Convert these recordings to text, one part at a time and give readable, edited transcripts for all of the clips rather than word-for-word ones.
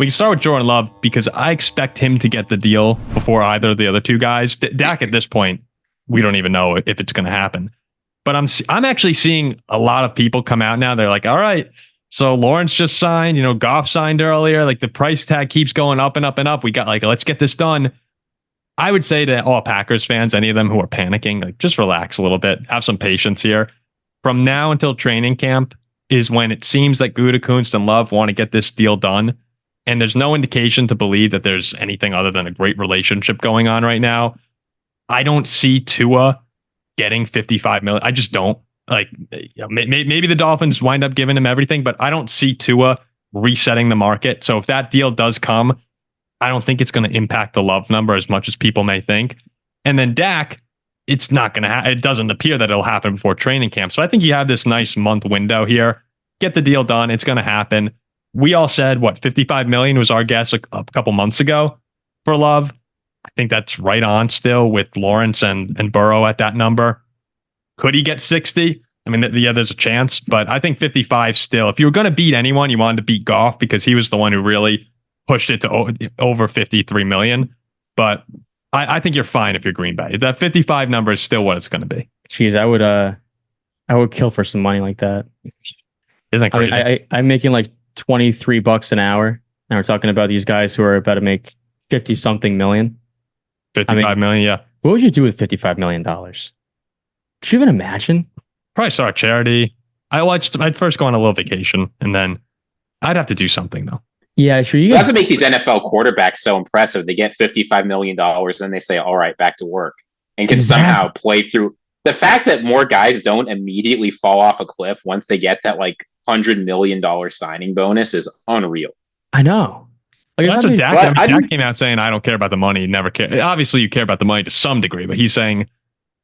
We can start with Jordan Love because I expect him to get the deal before either of the other two guys. Dak, at this point, we don't even know if it's going to happen. But I'm actually seeing a lot of people come out now. They're like, all right, so Lawrence just signed, Goff signed earlier. Like the price tag keeps going up and up and up. We got let's get this done. I would say to all Packers fans, any of them who are panicking, just relax a little bit. Have some patience here. From now until training camp is when it seems that Gutekunst and Love want to get this deal done. And there's no indication to believe that there's anything other than a great relationship going on right now. I don't see Tua getting $55 million. I just don't. Maybe the Dolphins wind up giving him everything, but I don't see Tua resetting the market. So if that deal does come, I don't think it's going to impact the Love number as much as people may think. And then Dak, it's not going to it doesn't appear that it'll happen before training camp. So I think you have this nice month window here. Get the deal done. It's going to happen. We all said, $55 million was our guess a couple months ago for Love. I think that's right on still with Lawrence and Burrow at that number. Could he get 60? I mean, there's a chance, but I think 55 still. If you were going to beat anyone, you wanted to beat Goff because he was the one who really pushed it to over 53 million. But I think you're fine if you're Green Bay. That 55 number is still what it's going to be. Jeez, I would kill for some money like that. Isn't that crazy? I mean, I'm making like $23 an hour, and we're talking about these guys who are about to make 50 something million. 55 million, yeah. What would you do with $55 million? Could you even imagine? Probably start a charity. I'd first go on a little vacation, and then I'd have to do something though. Yeah, sure. That's what makes these NFL quarterbacks so impressive. They get $55 million, and then they say, all right, back to work, and can somehow play through. The fact that more guys don't immediately fall off a cliff once they get that $100 million signing bonus is unreal. I know. That's what Dak came out saying. I don't care about the money. Never care. Obviously, you care about the money to some degree, but he's saying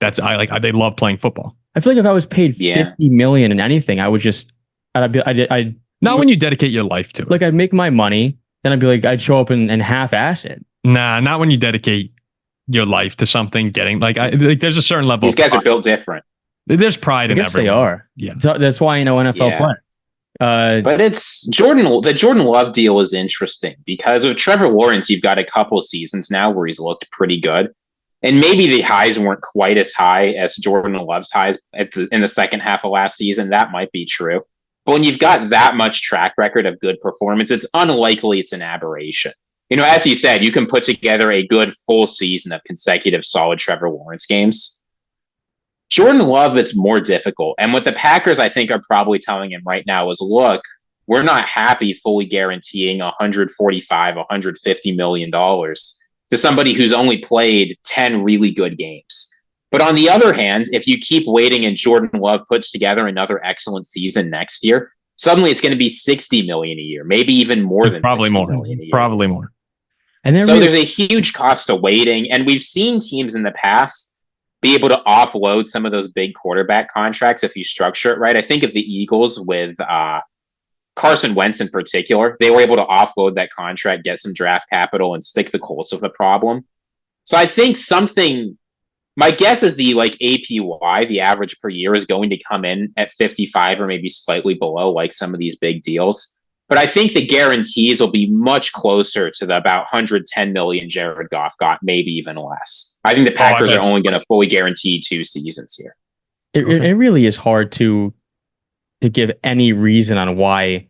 they love playing football. I feel like if I was paid $50 million in anything, I would just I'd not when you dedicate your life to it. I'd make my money, then I'd be like, I'd show up and half-ass it. Nah, not when you dedicate your life to something. Getting there's a certain level. These guys are built different. There's pride in everyone. They are. Yeah, so that's why NFL play. But it's the Jordan Love deal is interesting because with Trevor Lawrence, you've got a couple seasons now where he's looked pretty good. And maybe the highs weren't quite as high as Jordan Love's highs in the second half of last season. That might be true. But when you've got that much track record of good performance, it's unlikely it's an aberration. As you said, you can put together a good full season of consecutive solid Trevor Lawrence games. Jordan Love, it's more difficult. And what the Packers, I think, are probably telling him right now is, look, we're not happy fully guaranteeing $145, $150 million to somebody who's only played 10 really good games. But on the other hand, if you keep waiting and Jordan Love puts together another excellent season next year, suddenly it's going to be $60 million a year, maybe even more than $60 million a year. Probably more. And there's a huge cost of waiting. And we've seen teams in the past be able to offload some of those big quarterback contracts if you structure it right. I think of the Eagles with Carson Wentz in particular. They were able to offload that contract, get some draft capital, and stick the Colts with the problem. So I think my guess is the APY, the average per year, is going to come in at 55 or maybe slightly below like some of these big deals. But I think the guarantees will be much closer to the about 110 million Jared Goff got, maybe even less. I think the Packers are only going to fully guarantee 2 seasons here. It really is hard to give any reason on why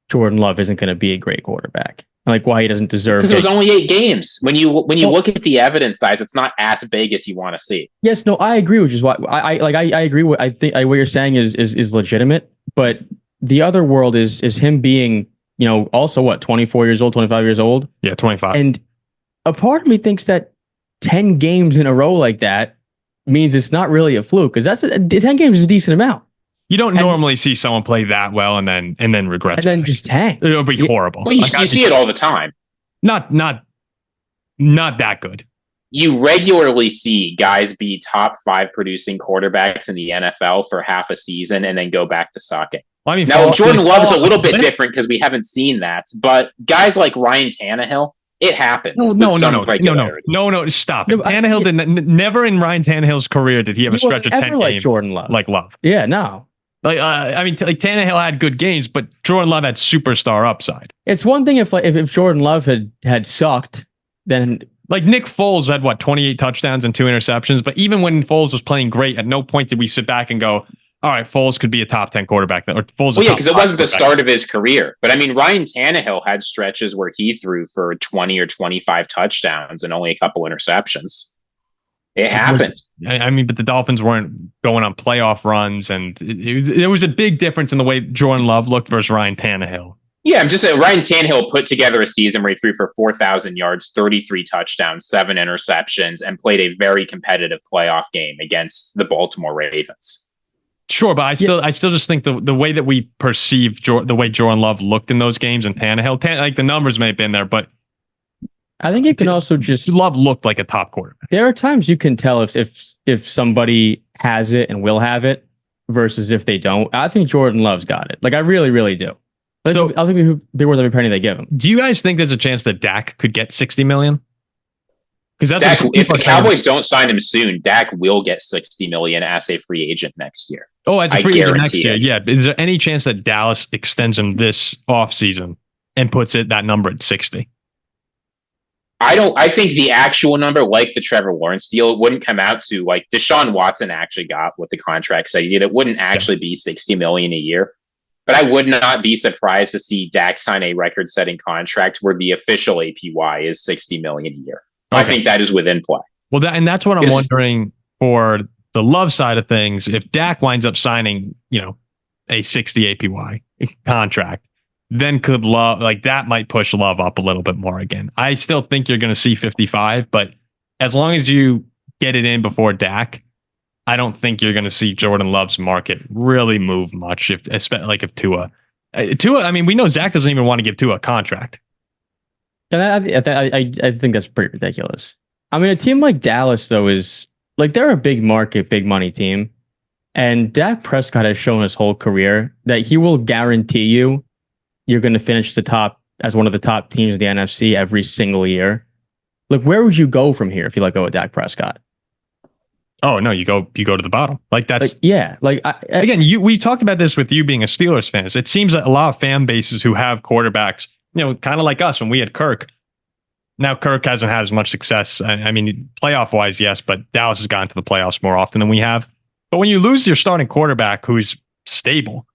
Jordan Love isn't going to be a great quarterback. Why he doesn't deserve. Because it was only 8 games. When you look at the evidence size, it's not as big as you want to see. Yes, no, I agree. Which is why I agree. What I think what you're saying is legitimate, but the other world is him being, also 24 years old, 25 years old. Yeah, 25. And a part of me thinks that 10 games in a row like that means it's not really a fluke, because 10 games is a decent amount. You don't normally see someone play that well and then regret. And then just tank. It'll be horrible. Well, you see it all the time. Not that good. You regularly see guys be top 5 producing quarterbacks in the NFL for half a season and then go back to sucking. Well, now, Jordan Love is a little bit different because we haven't seen that. But guys like Ryan Tannehill, it happens. No, stop it. Tannehill never in Ryan Tannehill's career did he have a stretch of 10 games Jordan Love. like Love. Yeah, no. Like Tannehill had good games, but Jordan Love had superstar upside. It's one thing if Jordan Love had sucked, then like Nick Foles had 28 touchdowns and 2 interceptions. But even when Foles was playing great, at no point did we sit back and go, all right, Foles could be a top 10 quarterback. Or Foles, well, yeah, because it wasn't the start of his career. But I mean, Ryan Tannehill had stretches where he threw for 20 or 25 touchdowns and only a couple interceptions. It happened. I mean, but the Dolphins weren't going on playoff runs, and there was a big difference in the way Jordan Love looked versus Ryan Tannehill. Yeah, I'm just saying Ryan Tannehill put together a season where he threw for 4,000 yards, 33 touchdowns, 7 interceptions, and played a very competitive playoff game against the Baltimore Ravens. Sure, but I still just think the way that we perceive the way Jordan Love looked in those games and Tannehill, like the numbers may have been there, but I think it can also just Love looked like a top quarterback. There are times you can tell if somebody has it and will have it versus if they don't. I think Jordan Love's got it. Like I really, really do. So I think it'd be worth every penny they give him. Do you guys think there's a chance that Dak could get $60 million? Because that's if the Cowboys don't sign him soon, Dak will get $60 million as a free agent next year. Oh, as a free agent next year, yeah. Is there any chance that Dallas extends him this offseason and puts that number at 60? I think the actual number, like the Trevor Lawrence deal, it wouldn't come out to like Deshaun Watson actually got what the contract said he did. It wouldn't actually be $60 million a year. But I would not be surprised to see Dak sign a record-setting contract where the official APY is $60 million a year. Okay. I think that is within play. Well, that's what I'm wondering for the Love side of things. If Dak winds up signing, a 60 APY contract, then could Love, like that might push Love up a little bit more again. I still think you're going to see 55, but as long as you get it in before Dak, I don't think you're going to see Jordan Love's market really move much. Especially if Tua, I mean, we know Zach doesn't even want to give Tua a contract. And I think that's pretty ridiculous. I mean, a team like Dallas, though, is like they're a big market, big money team. And Dak Prescott has shown his whole career that he will guarantee you're going to finish as one of the top teams in the NFC every single year. Like, where would you go from here if you let go of Dak Prescott? Oh no, you go to the bottom. Like that's again. We talked about this with you being a Steelers fan. It seems that a lot of fan bases who have quarterbacks, kind of like us when we had Kirk. Now Kirk hasn't had as much success. I mean, playoff wise, yes, but Dallas has gotten to the playoffs more often than we have. But when you lose your starting quarterback who's stable,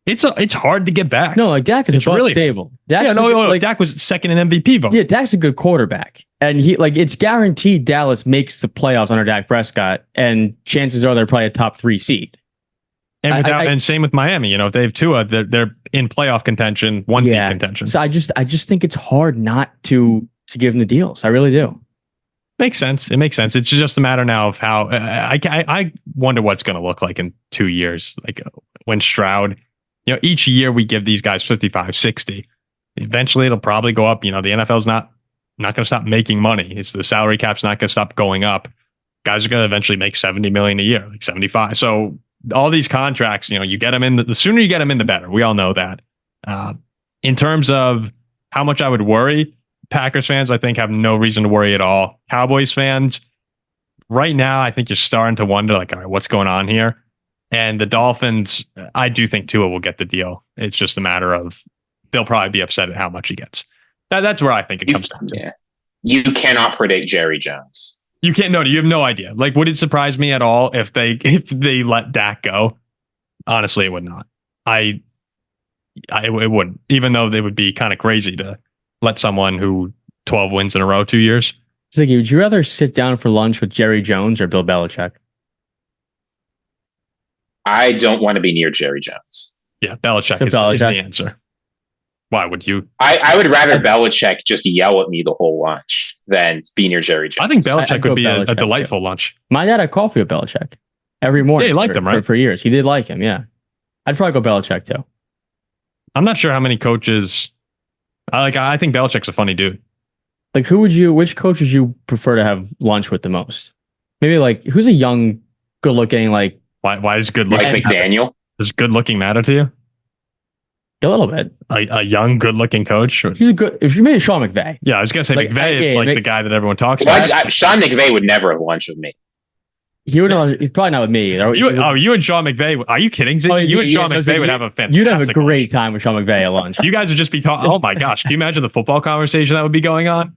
it's hard to get back. No, like Dak is really stable. Dak was second in MVP vote. Yeah, Dak's a good quarterback. And it's guaranteed Dallas makes the playoffs under Dak Prescott, and chances are they're probably a top 3 seed. And and same with Miami. If they have Tua, they're in playoff contention, one deep contention. So I just think it's hard not to give them the deals. I really do. Makes sense. It makes sense. It's just a matter now of how I wonder what's going to look like in 2 years. Like when Stroud, each year we give these guys 55, 60. Eventually it'll probably go up. The NFL's not going to stop making money. It's the salary cap's not going to stop going up. Guys are going to eventually make 70 million a year, like 75. So all these contracts, you get them in, the sooner you get them in, the better. We all know that. In terms of how much I would worry, Packers fans, I think, have no reason to worry at all. Cowboys fans, right now, I think you're starting to wonder, like, all right, what's going on here? And the Dolphins, I do think Tua will get the deal. It's just a matter of they'll probably be upset at how much he gets. That's where I think it comes down to. Yeah. You cannot predict Jerry Jones. You can't. No, you have no idea. Like, would it surprise me at all if they let Dak go? Honestly, it would not. It wouldn't. Even though they would be kind of crazy to let someone who 12 wins in a row 2 years. Ziggy, would you rather sit down for lunch with Jerry Jones or Bill Belichick? I don't want to be near Jerry Jones. Yeah, Belichick is the answer. Why would you? I would rather Belichick just yell at me the whole lunch than be near Jerry Jones. I think Belichick would be a delightful lunch. My dad had coffee with Belichick every morning. Yeah, he liked him, right? For years. He did like him, yeah. I'd probably go Belichick too. I'm not sure how many coaches. I think Belichick's a funny dude. Like, which coach would you prefer to have lunch with the most? Maybe like, who's a young, good looking, like. Why is good looking? Mike McDaniel? Does good looking matter to you? A little bit. A young, good-looking coach? He's a good... If you made Sean McVay. Yeah, I was going to say McVay is the guy that everyone talks about. Sean McVay would never have lunch with me. He's probably not with me. You and Sean McVay. Are you kidding? You and Sean McVay would have a fantastic. You'd have a great time with Sean McVay at lunch. You guys would just be talking. Oh my gosh! Can you imagine the football conversation that would be going on?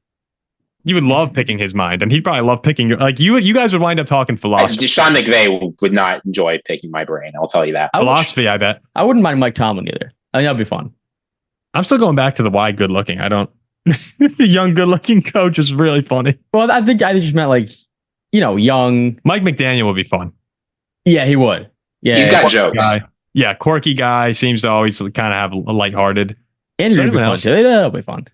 You would love picking his mind, and he'd probably love picking you guys would wind up talking philosophy. Sean McVay would not enjoy picking my brain. I'll tell you that. Philosophy, I bet. I wouldn't mind Mike Tomlin either. I think that'd be fun. I'm still going back to the why good looking. I don't. The young, good looking coach is really funny. Well, I think just meant young. Mike McDaniel would be fun. Yeah, he would. Yeah, he's got jokes. Guy. Yeah, quirky guy, seems to always kind of have a lighthearted. Andrew would be fun too. That'll be fun.